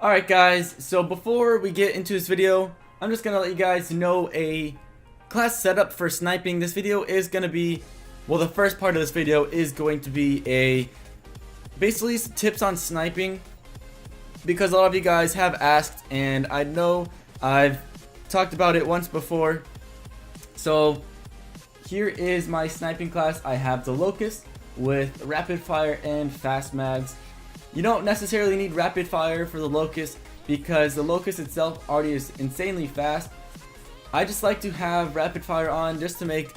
Alright guys, so before we get into this video, I'm just gonna let you guys know a class setup for sniping. This video is gonna be, well, the first part of this video is going to be basically some tips on sniping, because a lot of you guys have asked and I know I've talked about it once before. So here is my sniping class. I have the Locust with rapid fire and fast mags. You don't necessarily need rapid fire for the Locust because the Locust itself already is insanely fast. I just like to have rapid fire on just to make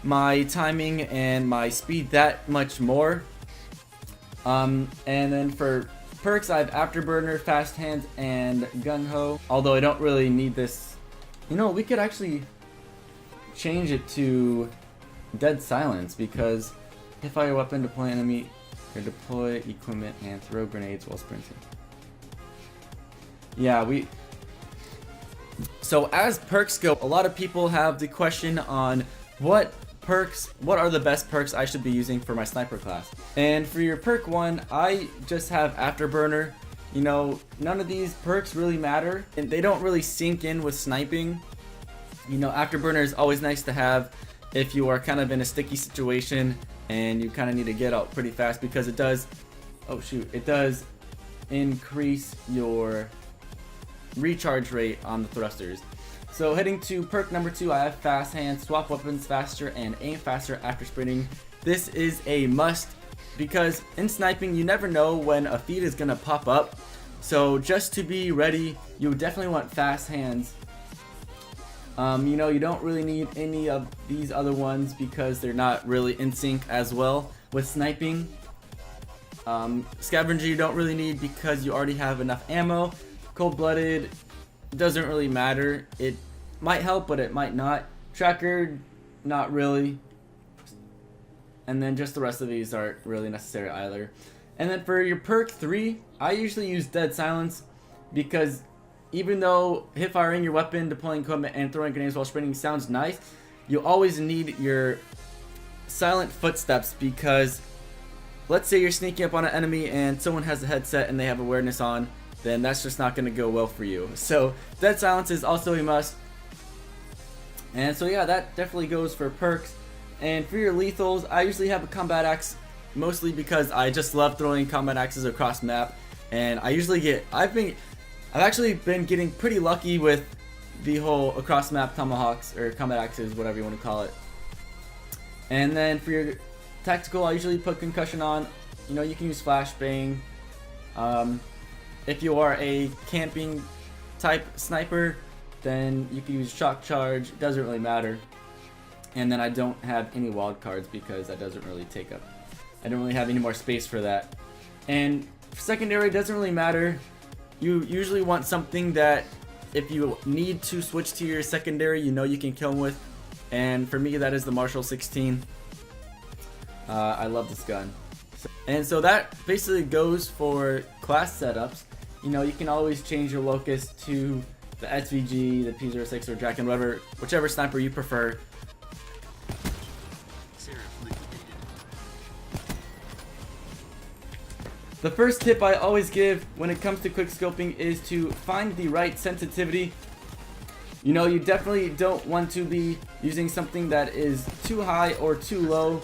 my timing and my speed that much more. And then for perks, I have Afterburner, Fast Hands, and Gun Ho. Although I don't really need this. You know, we could actually change it to Dead Silence, because hit fire weapon, deploy enemy, or deploy equipment and throw grenades while sprinting. Yeah, so as perks go, a lot of people have the question on what are the best perks I should be using for my sniper class. And for your perk one, I just have Afterburner. You know, none of these perks really matter and they don't really sink in with sniping. You know, Afterburner is always nice to have if you are kind of in a sticky situation and you kind of need to get out pretty fast, because it does, oh shoot, it does increase your recharge rate on the thrusters. So heading to perk number 2, I have Fast Hands, swap weapons faster and aim faster after sprinting. This is a must because in sniping you never know when a feed is gonna pop up. So just to be ready, you definitely want Fast Hands. You know, you don't really need any of these other ones because they're not really in sync as well with sniping. Scavenger you don't really need because you already have enough ammo. Cold-blooded doesn't really matter. It might help, but it might not. Tracker, not really. And then just the rest of these aren't really necessary either. And then for your perk 3, I usually use Dead Silence because even though hip firing your weapon, deploying equipment, and throwing grenades while sprinting sounds nice, you always need your silent footsteps, because let's say you're sneaking up on an enemy and someone has a headset and they have awareness on, then that's just not going to go well for you. So Dead Silence is also a must. And so yeah, that definitely goes for perks. And for your lethals, I usually have a combat axe, mostly because I just love throwing combat axes across map. And I usually get, I've actually been getting pretty lucky with the whole across map tomahawks or combat axes, whatever you want to call it. And then for your tactical, I usually put concussion on. You know, you can use flashbang. If you are a camping type sniper, then you can use shock charge. It doesn't really matter. And then I don't have any wild cards because that doesn't really take up, I don't really have any more space for that. And secondary doesn't really matter. You usually want something that if you need to switch to your secondary, you know you can kill them with. And for me, that is the Marshall 16. I love this gun. And so that basically goes for class setups. You know, you can always change your Locust to the SVG, the P06, or Draken, whichever sniper you prefer. The first tip I always give when it comes to quickscoping is to find the right sensitivity. You know, you definitely don't want to be using something that is too high or too low.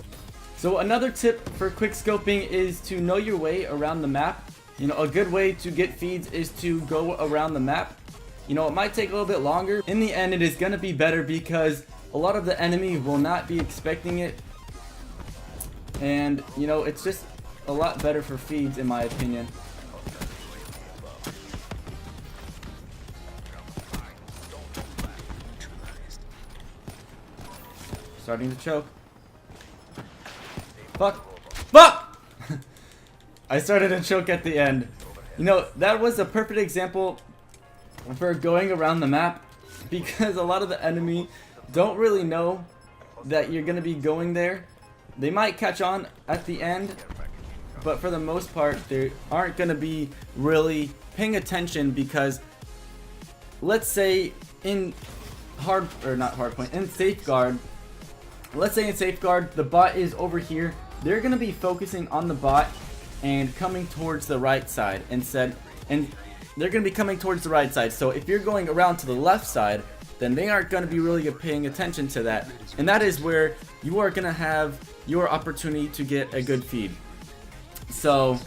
So another tip for quickscoping is to know your way around the map. You know, a good way to get feeds is to go around the map. You know, it might take a little bit longer. In the end, it is going to be better because a lot of the enemy will not be expecting it. And, you know, it's just a lot better for feeds in my opinion. Starting to choke. Fuck! I started to choke at the end. You know, that was a perfect example for going around the map, because a lot of the enemy don't really know that you're gonna be going there. They might catch on at the end, but for the most part, they aren't going to be really paying attention, because let's say in Safeguard, let's say in Safeguard, the bot is over here. They're going to be focusing on the bot and coming towards the right side instead. And they're going to be coming towards the right side. So if you're going around to the left side, then they aren't going to be really paying attention to that. And that is where you are going to have your opportunity to get a good feed. So,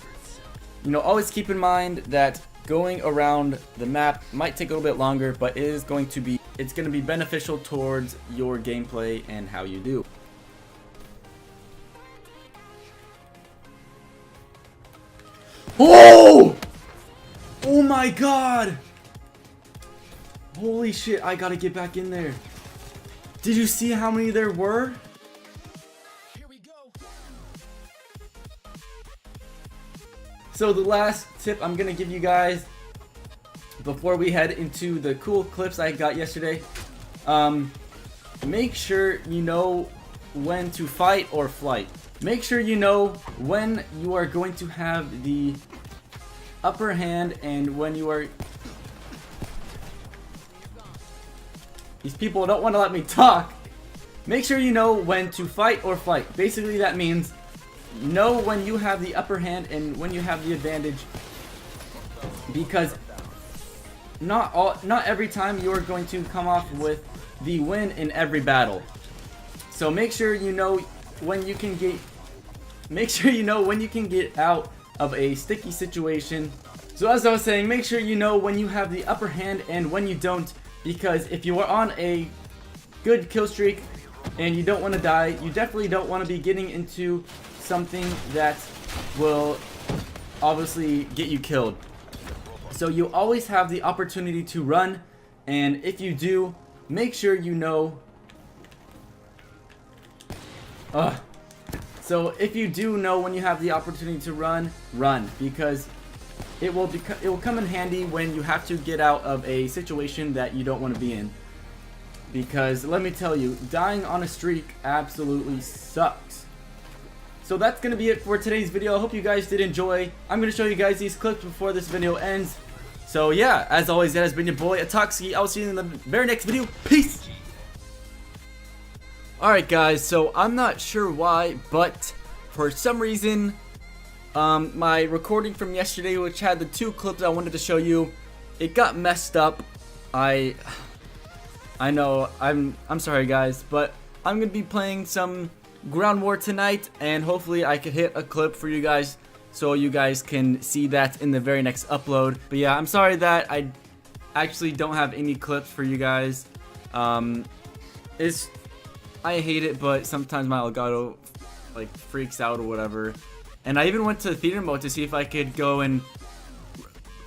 you know, always keep in mind that going around the map might take a little bit longer, but it's going to be beneficial towards your gameplay and how you do. Oh! Oh my god! Holy shit, I gotta get back in there. Did you see how many there were? Here we go. So the last tip I'm gonna give you guys before we head into the cool clips I got yesterday, make sure you know when to fight or flight. Make sure you know when you are going to have the upper hand and when you are... These people don't want to let me talk. Make sure you know when to fight or flight. Basically that means know when you have the upper hand and when you have the advantage, because not every time you are going to come off with the win in every battle. So make sure you know when you can get out of a sticky situation. So as I was saying, make sure you know when you have the upper hand and when you don't, because if you are on a good kill streak and you don't want to die, you definitely don't want to be getting into something that will obviously get you killed. So you always have the opportunity to run, and if you do, make sure you know. So if you do know when you have the opportunity to run, because it will come in handy when you have to get out of a situation that you don't want to be in. Because let me tell you, dying on a streak absolutely sucks. So that's going to be it for today's video. I hope you guys did enjoy. I'm going to show you guys these clips before this video ends. So yeah, as always, that has been your boy, Atoxi. I will see you in the very next video. Peace! Alright guys, so I'm not sure why, but for some reason, my recording from yesterday, which had the 2 clips I wanted to show you, it got messed up. I know, I'm sorry guys, but I'm going to be playing some Ground War tonight, and hopefully I could hit a clip for you guys so you guys can see that in the very next upload. But yeah, I'm sorry that I actually don't have any clips for you guys. I hate it, but sometimes my Elgato like freaks out or whatever. And I even went to theater mode to see if I could go and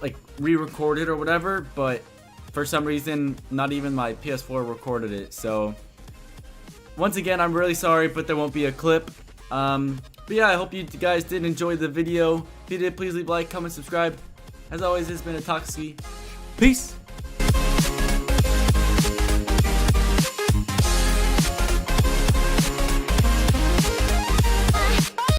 like re-record it or whatever, but for some reason not even my PS4 recorded it. So once again, I'm really sorry, but there won't be a clip. But yeah, I hope you guys did enjoy the video. If you did, please leave a like, comment, subscribe. As always, it's been Atoxi. Peace!